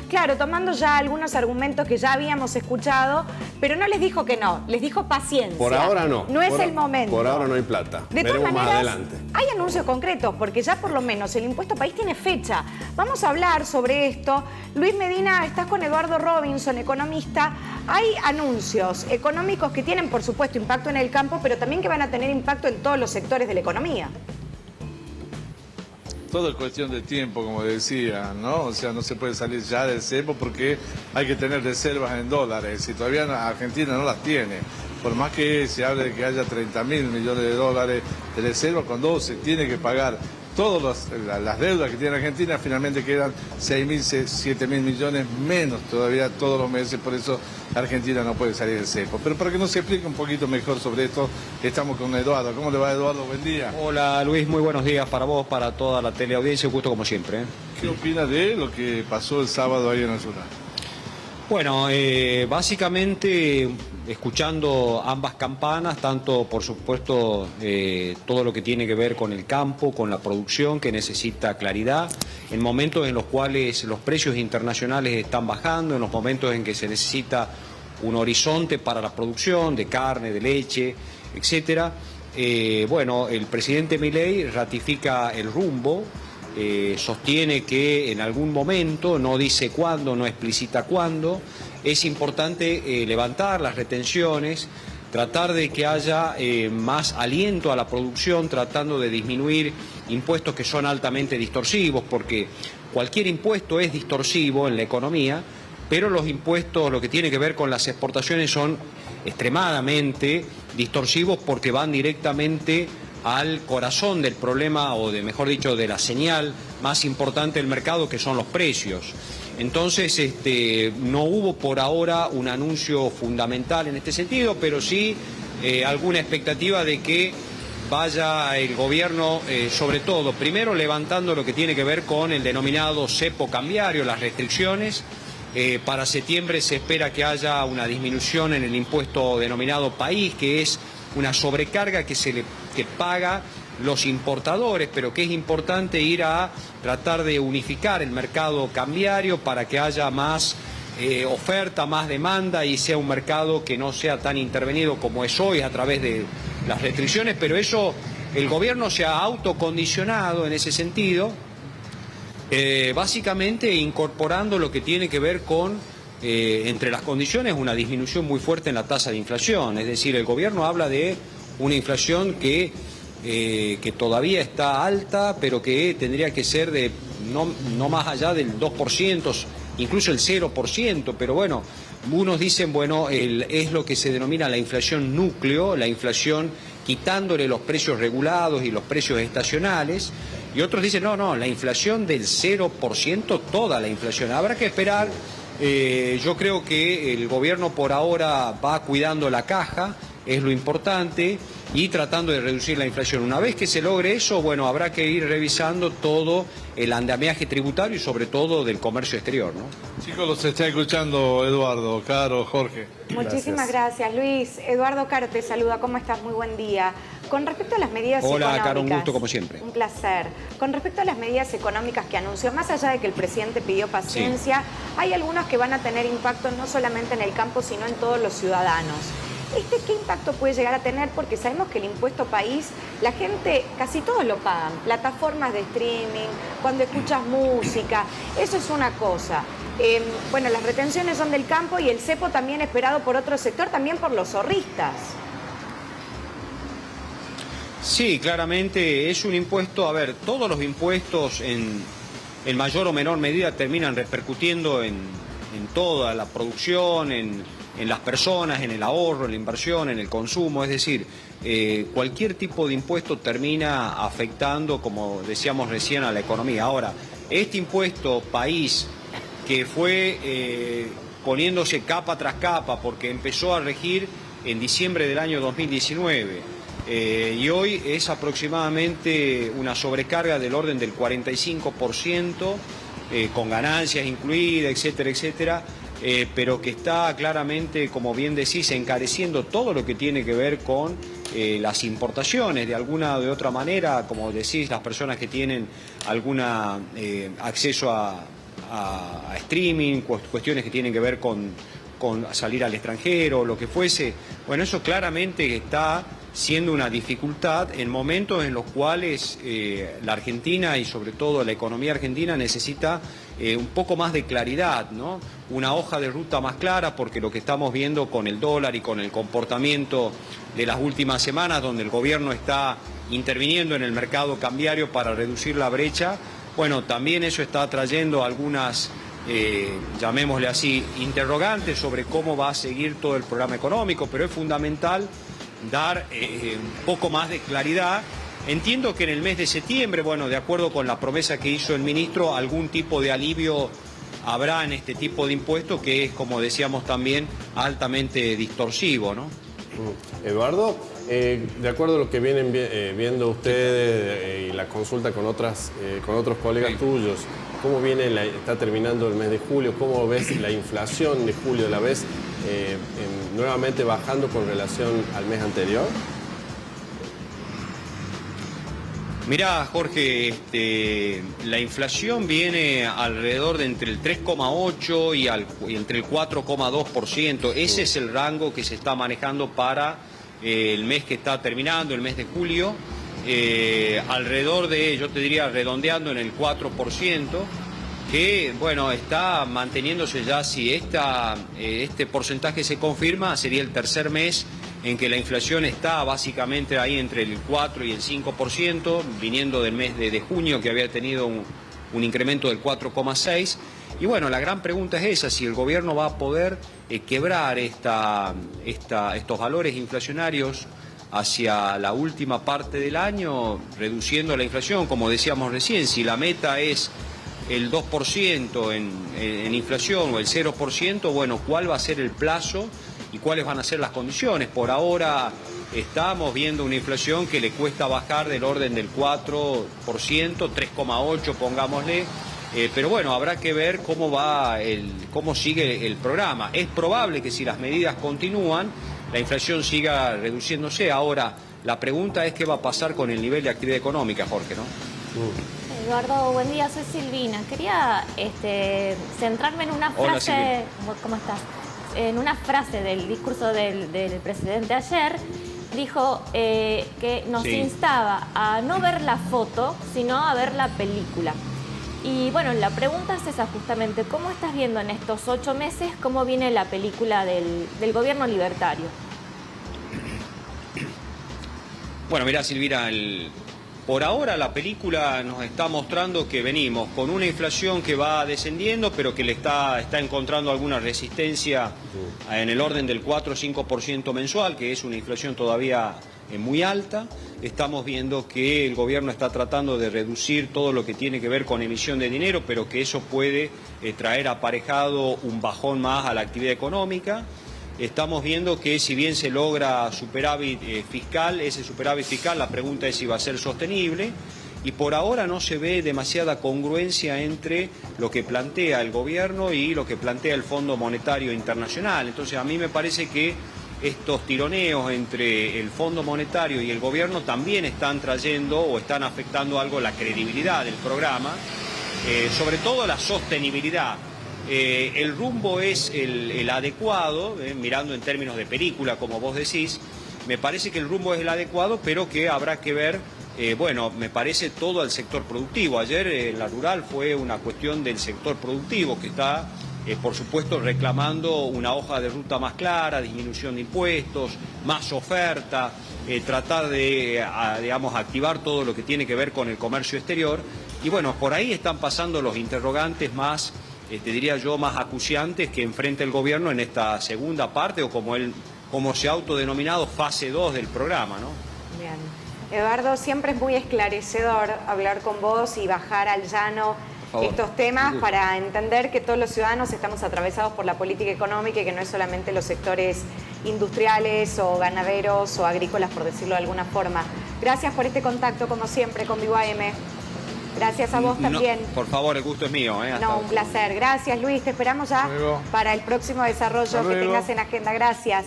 Claro, tomando ya algunos argumentos que ya habíamos escuchado, pero no les dijo que no, les dijo paciencia. Por ahora no. No es el momento. Por ahora no hay plata. De todas Veremos maneras, más adelante. hay anuncios concretos, porque ya por lo menos el impuesto país tiene fecha. Vamos a hablar sobre esto. Luis Medina, estás con Eduardo Robinson, economista. Hay anuncios económicos que tienen, por supuesto, impacto en el campo, pero también que van a tener impacto en todos los sectores de la economía. Todo es cuestión de tiempo, como decía, ¿no? O sea, no se puede salir ya del cepo porque hay que tener reservas en dólares y todavía Argentina no las tiene. Por más que se hable de que haya 30.000 millones de dólares de reservas, cuando se tiene que pagar todas las deudas que tiene Argentina, finalmente quedan 6.000, 7.000 millones menos todavía todos los meses, por eso Argentina no puede salir del cepo. Pero para que nos explique un poquito mejor sobre esto, estamos con Eduardo. ¿Cómo le va, Eduardo? Buen día. Hola Luis, muy buenos días para vos, para toda la teleaudiencia, un gusto como siempre. ¿Qué opina de lo que pasó el sábado ahí en el Nacional? Bueno, básicamente escuchando ambas campanas, tanto por supuesto todo lo que tiene que ver con el campo, con la producción que necesita claridad, en momentos en los cuales los precios internacionales están bajando, en los momentos en que se necesita un horizonte para la producción de carne, de leche, etcétera. Bueno, el presidente Milei ratifica el rumbo. Sostiene que en algún momento, no dice cuándo, no explicita cuándo, es importante levantar las retenciones, tratar de que haya más aliento a la producción, tratando de disminuir impuestos que son altamente distorsivos, porque cualquier impuesto es distorsivo en la economía, pero los impuestos, lo que tiene que ver con las exportaciones, son extremadamente distorsivos porque van directamente al corazón del problema, o mejor dicho, de la señal más importante del mercado, que son los precios. Entonces, no hubo por ahora un anuncio fundamental en este sentido, pero sí alguna expectativa de que vaya el gobierno, sobre todo, primero levantando lo que tiene que ver con el denominado cepo cambiario, las restricciones. Para septiembre se espera que haya una disminución en el impuesto denominado país, que es una sobrecarga que paga los importadores, pero que es importante ir a tratar de unificar el mercado cambiario para que haya más oferta, más demanda y sea un mercado que no sea tan intervenido como es hoy a través de las restricciones, pero eso el gobierno se ha autocondicionado en ese sentido, básicamente incorporando lo que tiene que ver con entre las condiciones una disminución muy fuerte en la tasa de inflación. Es decir, el gobierno habla de una inflación que todavía está alta, pero que tendría que ser de no más allá del 2%, incluso el 0%, pero bueno, unos dicen, bueno, es lo que se denomina la inflación núcleo, la inflación quitándole los precios regulados y los precios estacionales, y otros dicen, no, la inflación del 0%, toda la inflación. Habrá que esperar. Yo creo que el gobierno por ahora va cuidando la caja, es lo importante, y tratando de reducir la inflación. Una vez que se logre eso, bueno, habrá que ir revisando todo el andamiaje tributario y sobre todo del comercio exterior, ¿no? Chicos, los está escuchando Eduardo, Caro, Jorge. Muchísimas gracias, Luis. Eduardo Caro te saluda, ¿cómo estás? Muy buen día. Con respecto a las medidas económicas... Hola, Caro, un gusto como siempre. Un placer. Con respecto a las medidas económicas que anunció, más allá de que el presidente pidió paciencia, sí, hay algunas que van a tener impacto no solamente en el campo, sino en todos los ciudadanos. ¿Qué impacto puede llegar a tener? Porque sabemos que el impuesto país, la gente, casi todos lo pagan. Plataformas de streaming, cuando escuchas música, eso es una cosa. Bueno, las retenciones son del campo y el cepo también esperado por otro sector, también por los zorristas. Sí, claramente es un impuesto, a ver, todos los impuestos en mayor o menor medida terminan repercutiendo en toda la producción, en las personas, en el ahorro, en la inversión, en el consumo, es decir, cualquier tipo de impuesto termina afectando, como decíamos recién, a la economía. Ahora, este impuesto país que fue poniéndose capa tras capa porque empezó a regir en diciembre del año 2019, y hoy es aproximadamente una sobrecarga del orden del 45%, con ganancias incluidas, etcétera, etcétera, pero que está claramente, como bien decís, encareciendo todo lo que tiene que ver con las importaciones, de alguna o de otra manera, como decís, las personas que tienen algún acceso a a streaming, cuestiones que tienen que ver con salir al extranjero, lo que fuese. Bueno, eso claramente está siendo una dificultad en momentos en los cuales la Argentina y sobre todo la economía argentina necesita un poco más de claridad, ¿no? Una hoja de ruta más clara, porque lo que estamos viendo con el dólar y con el comportamiento de las últimas semanas, donde el gobierno está interviniendo en el mercado cambiario para reducir la brecha, bueno, también eso está trayendo algunas, llamémosle así, interrogantes sobre cómo va a seguir todo el programa económico, pero es fundamental dar un poco más de claridad. Entiendo que en el mes de septiembre, bueno, de acuerdo con la promesa que hizo el ministro, algún tipo de alivio habrá en este tipo de impuestos que es, como decíamos también, altamente distorsivo, ¿no? Eduardo, de acuerdo a lo que vienen viendo ustedes y la consulta con otros colegas tuyos, ¿cómo está terminando el mes de julio? ¿Cómo ves la inflación de julio? ¿La ves nuevamente bajando con relación al mes anterior? Mirá, Jorge, la inflación viene alrededor de entre el 3,8 y entre el 4,2%. Ese es el rango que se está manejando para el mes que está terminando, el mes de julio. Alrededor de, yo te diría, redondeando en el 4%, que, bueno, está manteniéndose ya. Si este porcentaje se confirma, sería el tercer mes en que la inflación está básicamente ahí entre el 4 y el 5%, viniendo del mes de junio, que había tenido un incremento del 4,6%. Y bueno, la gran pregunta es esa, si el gobierno va a poder quebrar estos valores inflacionarios hacia la última parte del año, reduciendo la inflación, como decíamos recién. Si la meta es el 2% en inflación o el 0%, bueno, ¿cuál va a ser el plazo y cuáles van a ser las condiciones? Por ahora estamos viendo una inflación que le cuesta bajar del orden del 4%, 3,8% pongámosle, pero bueno, habrá que ver cómo sigue el programa. Es probable que si las medidas continúan, la inflación siga reduciéndose. Ahora, la pregunta es qué va a pasar con el nivel de actividad económica, Jorge, ¿no? Eduardo, buen día, soy Silvina. Quería centrarme en una frase. Hola, ¿cómo estás? En una frase del discurso del presidente ayer. Dijo que nos instaba a no ver la foto, sino a ver la película. Y bueno, la pregunta es esa justamente. ¿Cómo estás viendo en estos 8 meses cómo viene la película del gobierno libertario? Bueno, mirá, Silvina, por ahora la película nos está mostrando que venimos con una inflación que va descendiendo, pero que le está encontrando alguna resistencia en el orden del 4 o 5% mensual, que es una inflación todavía muy alta. Estamos viendo que el gobierno está tratando de reducir todo lo que tiene que ver con emisión de dinero, pero que eso puede traer aparejado un bajón más a la actividad económica. Estamos viendo que si bien se logra superávit fiscal, ese superávit fiscal, la pregunta es si va a ser sostenible, y por ahora no se ve demasiada congruencia entre lo que plantea el gobierno y lo que plantea el Fondo Monetario Internacional. Entonces a mí me parece que estos tironeos entre el Fondo Monetario y el gobierno también están trayendo o están afectando algo la credibilidad del programa, sobre todo la sostenibilidad. El rumbo es el adecuado, mirando en términos de película, como vos decís, me parece que el rumbo es el adecuado, pero que habrá que ver, bueno, me parece todo el sector productivo. Ayer la rural fue una cuestión del sector productivo que está, por supuesto, reclamando una hoja de ruta más clara, disminución de impuestos, más oferta, tratar de, digamos, activar todo lo que tiene que ver con el comercio exterior. Y bueno, por ahí están pasando los interrogantes más, diría yo, más acuciantes que enfrenta el gobierno en esta segunda parte, o como se ha autodenominado, fase 2 del programa, ¿no? Bien. Eduardo, siempre es muy esclarecedor hablar con vos y bajar al llano estos temas para entender que todos los ciudadanos estamos atravesados por la política económica y que no es solamente los sectores industriales o ganaderos o agrícolas, por decirlo de alguna forma. Gracias por este contacto, como siempre, con Vivo AM. Gracias a vos también. No, por favor, el gusto es mío. No, un placer. Gracias, Luis. Te esperamos ya para el próximo desarrollo que tengas en agenda. Gracias.